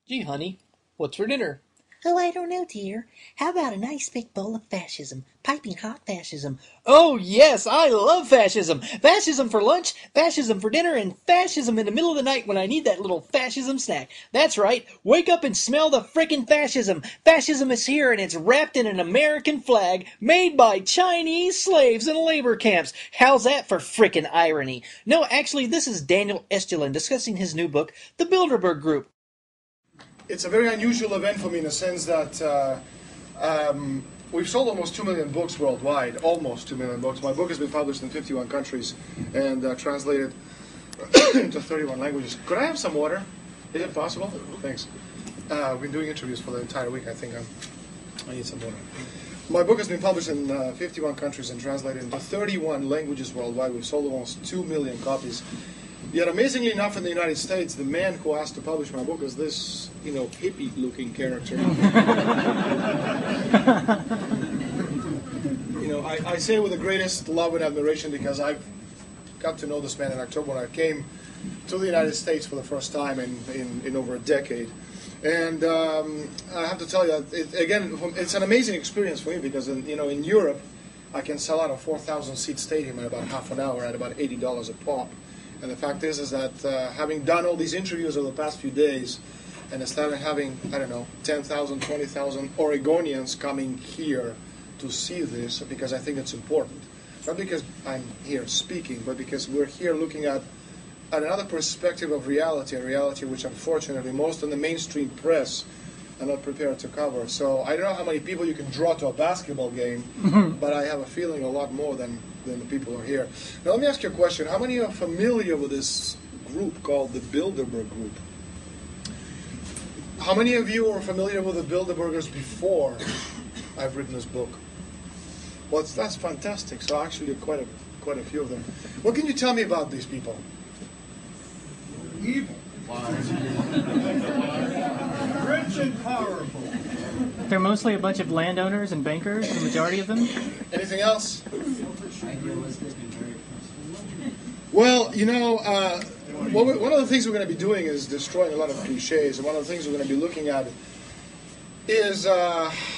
Gee, honey, what's for dinner? Oh, I don't know, dear. How about a nice big bowl of fascism? Piping hot fascism. Oh, yes, I love fascism! Fascism for lunch, fascism for dinner, and fascism in the middle of the night when I need that little fascism snack. That's right, wake up and smell the frickin' fascism! Fascism is here and it's wrapped in an American flag made by Chinese slaves in labor camps. How's that for frickin' irony? No, actually, this is Daniel Estulin discussing his new book, The Bilderberg Group. It's a very unusual event for me in the sense that we've sold almost 2 million books worldwide, almost 2 million books. My book has been published in 51 countries and translated into 31 languages. Could I have some water? Is it possible? Thanks. We've been doing interviews for the entire week. I think I need some water. My book has been published in 51 countries and translated into 31 languages worldwide. We've sold almost 2 million copies. Yet, amazingly enough, in the United States, the man who asked to publish my book is this, hippie-looking character. I say with the greatest love and admiration because I've got to know this man in October when I came to the United States for the first time in over a decade. And I have to tell you, it's an amazing experience for me because, in Europe, I can sell out a 4,000-seat stadium in about half an hour at about $80 a pop. And the fact is that having done all these interviews over the past few days, and instead of having, 10,000, 20,000 Oregonians coming here to see this, because I think it's important. Not because I'm here speaking, but because we're here looking at another perspective of reality, a reality which unfortunately most in the mainstream press are not prepared to cover. So I don't know how many people you can draw to a basketball game, but I have a feeling a lot more than the people who are here. Now let me ask you a question. How many are familiar with this group called the Bilderberg Group? How many of you are familiar with the Bilderbergers before I've written this book? Well, that's fantastic. So actually quite a few of them. What can you tell me about these people? Evil. Rich and powerful. They're mostly a bunch of landowners and bankers, the majority of them. Anything else? Well, one of the things we're going to be doing is destroying a lot of cliches, and one of the things we're going to be looking at is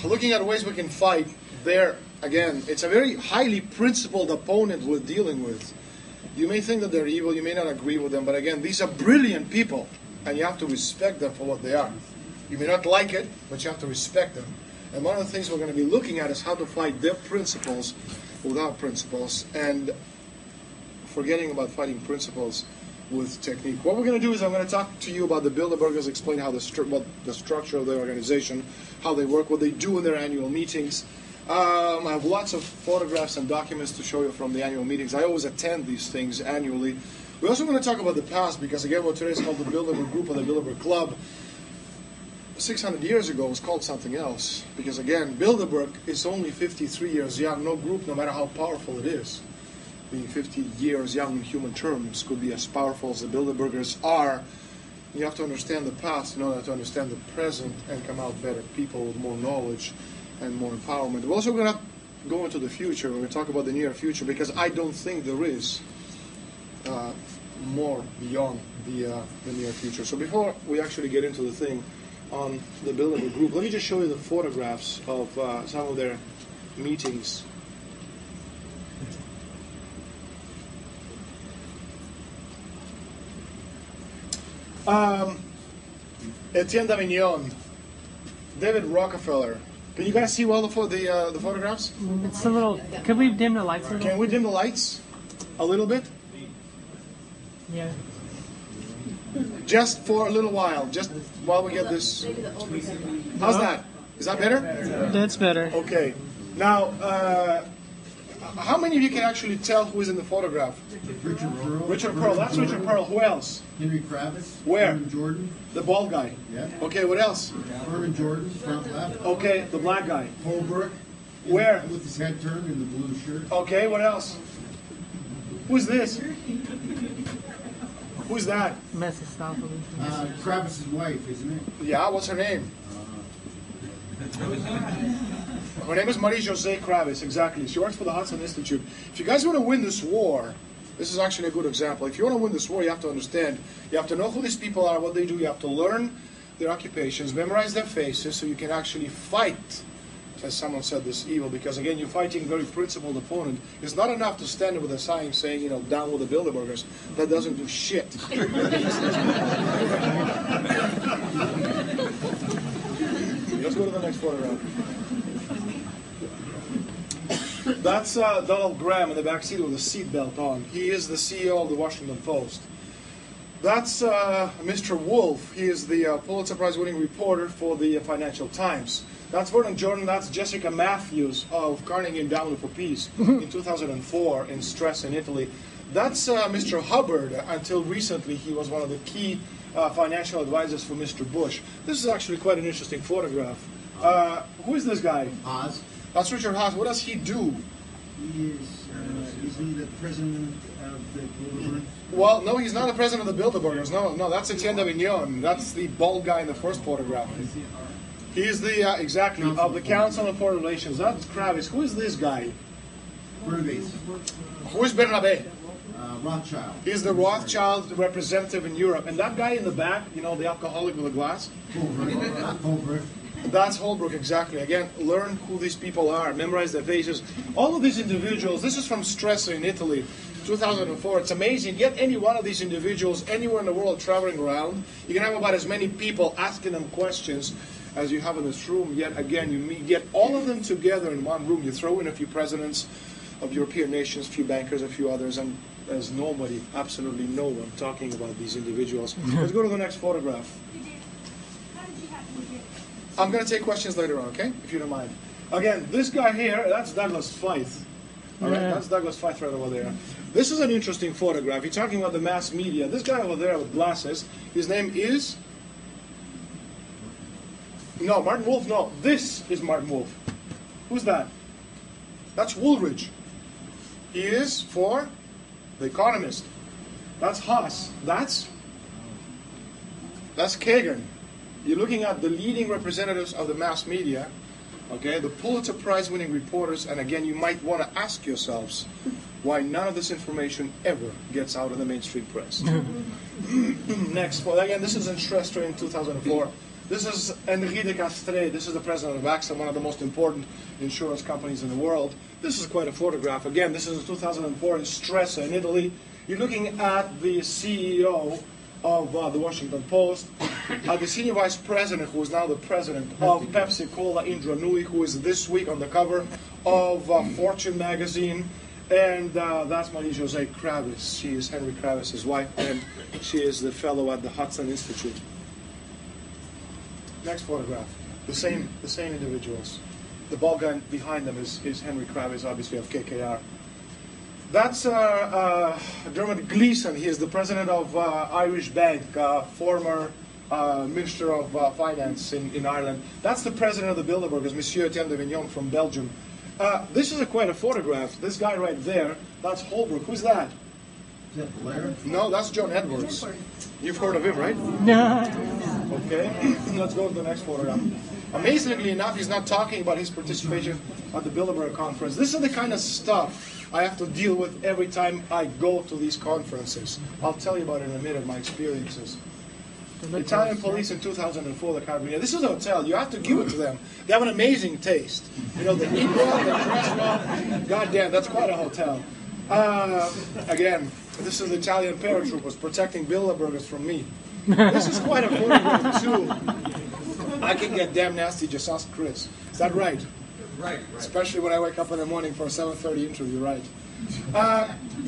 looking at ways we can fight there. Again, it's a very highly principled opponent we're dealing with. You may think that they're evil, you may not agree with them, but again, these are brilliant people, and you have to respect them for what they are. You may not like it, but you have to respect them. And one of the things we're going to be looking at is how to fight their principles without principles, and forgetting about fighting principles with technique. What we're going to do is I'm going to talk to you about the Bilderbergers, explain how what the structure of their organization, how they work, what they do in their annual meetings. I have lots of photographs and documents to show you from the annual meetings. I always attend these things annually. We're also going to talk about the past because, again, what today is called the Bilderberg Group or the Bilderberg Club, 600 years ago was called something else. Because, again, Bilderberg is only 53 years young. No group, no matter how powerful it is, being 50 years young in human terms, could be as powerful as the Bilderbergers are. You have to understand the past in order to understand the present and come out better people with more knowledge and more empowerment. We're also going to go into the future. We're going to talk about the near future because I don't think there is more beyond the near future. So before we actually get into the thing on the Bilderberg Group, let me just show you the photographs of some of their meetings. Etienne Davignon, David Rockefeller. Can you guys see well the photographs? It's a little. Could we dim the lights a little? Can we dim the lights a little bit? Yeah. Just for a little while, just while we get this. How's that? Is that better? That's better. Okay. Now, how many of you can actually tell who is in the photograph? Richard Pearl. Richard Pearl. That's Richard Pearl. Who else? Henry Kravis. Where? Herman Jordan. The bald guy. Yeah. Okay, what else? Herman Jordan, front left. Okay, the black guy. Holbrook. Where? With his head turned in the blue shirt. Okay, what else? Who's this? Who's that? Mephistopheles. Kravis's wife, isn't it? Yeah, what's her name? Her name is Marie-José Kravis, exactly. She works for the Hudson Institute. If you guys want to win this war, this is actually a good example. If you want to win this war, you have to understand. You have to know who these people are, what they do. You have to learn their occupations, memorize their faces so you can actually fight, as someone said, this evil, because again, you're fighting a very principled opponent. It's not enough to stand with a sign saying, you know, down with the Bilderbergers. That doesn't do shit. Let's go to the next photograph. That's Donald Graham in the back seat with a seatbelt on. He is the CEO of the Washington Post. That's Mr. Wolf. He is the Pulitzer Prize winning reporter for the Financial Times. That's Vernon Jordan. That's Jessica Matthews of Carnegie Endowment for Peace in 2004 in Stress in Italy. That's Mr. Hubbard. Until recently, he was one of the key financial advisors for Mr. Bush. This is actually quite an interesting photograph. Who is this guy? Oz. That's Richard Haas. What does he do? He is, isn't he the president of the Bilderberg? Well, no, he's not the president of the Bilderbergers. No, that's Etienne Davignon. That's the bald guy in the first photograph. He is the, exactly, of the Council on Foreign Relations. That's Kravis. Who is this guy? Bernabe. Who is Bernabe? Rothschild. He's the Rothschild representative in Europe. And that guy in the back, you know, the alcoholic with the glass? Holbrook. That's Holbrook, exactly. Again, learn who these people are, memorize their faces. All of these individuals, this is from Stresa in Italy, 2004. It's amazing. Get any one of these individuals anywhere in the world traveling around. You can have about as many people asking them questions as you have in this room. Yet again, you get all of them together in one room. You throw in a few presidents of European nations, a few bankers, a few others, and there's nobody, absolutely no one, talking about these individuals. Let's go to the next photograph. I'm going to take questions later on, okay? If you don't mind. Again, this guy here, that's Douglas Feith. All right, that's Douglas Feith right over there. This is an interesting photograph. You're talking about the mass media. This guy over there with glasses, his name is... No, Martin Wolf, no. This is Martin Wolf. Who's that? That's Woolridge. He is for The Economist. That's Haas. That's Kagan. You're looking at the leading representatives of the mass media, okay, the Pulitzer Prize winning reporters, and again, you might want to ask yourselves why none of this information ever gets out in the mainstream press. Next, well, again, this is in Stress in 2004. This is Henri de Castrais. This is the president of AXA, one of the most important insurance companies in the world. This is quite a photograph. Again, this is in 2004 in Stresa in Italy. You're looking at the CEO of the Washington Post, the senior vice president, who is now the president of Pepsi Cola, Indra Nooyi, who is this week on the cover of Fortune magazine, and that's Marie-José Kravis. She is Henry Kravis' wife, and she is the fellow at the Hudson Institute. Next photograph, the same individuals. The bald guy behind them is Henry Kravis, obviously of KKR. That's Dermot Gleeson. He is the president of Irish Bank, former Minister of Finance in Ireland. That's the president of the Bilderbergers, Monsieur Etienne Davignon from Belgium. This is quite a photograph. This guy right there, that's Holbrook. Who's that? Is that Blair? No, that's John Edwards. You've heard of him, right? Okay, let's go to the next photograph. Amazingly enough, he's not talking about his participation at the Bilderberg conference. This is the kind of stuff I have to deal with every time I go to these conferences. I'll tell you about it in a minute, my experiences. Italian police in 2004, the Carabinieri. This is a hotel. You have to give it to them. They have an amazing taste. You know, they eat well, they dress well. God damn, that's quite a hotel. Again, this is the Italian paratroopers protecting Bilderbergers from me. This is quite a photograph, too. I can get damn nasty, just ask Chris. Is that right? Right. Especially when I wake up in the morning for a 7:30 interview, right?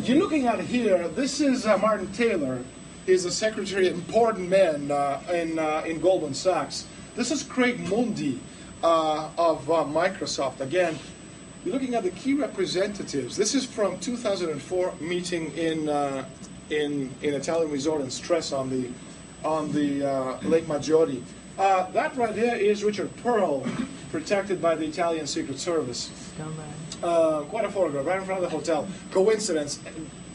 You're looking at here, this is Martin Taylor. He's a secretary, important man in Goldman Sachs. This is Craig Mundi of Microsoft. Again, you're looking at the key representatives. This is from 2004 meeting in Italian resort in Stress on the Lake Maggiore. That right there is Richard Pearl, protected by the Italian Secret Service. Quite a photograph, right in front of the hotel. Coincidence,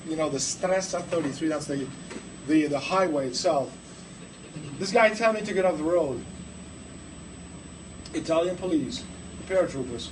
you know, the Stresa 33, that's the highway itself. This guy telling me to get off the road. Italian police, paratroopers.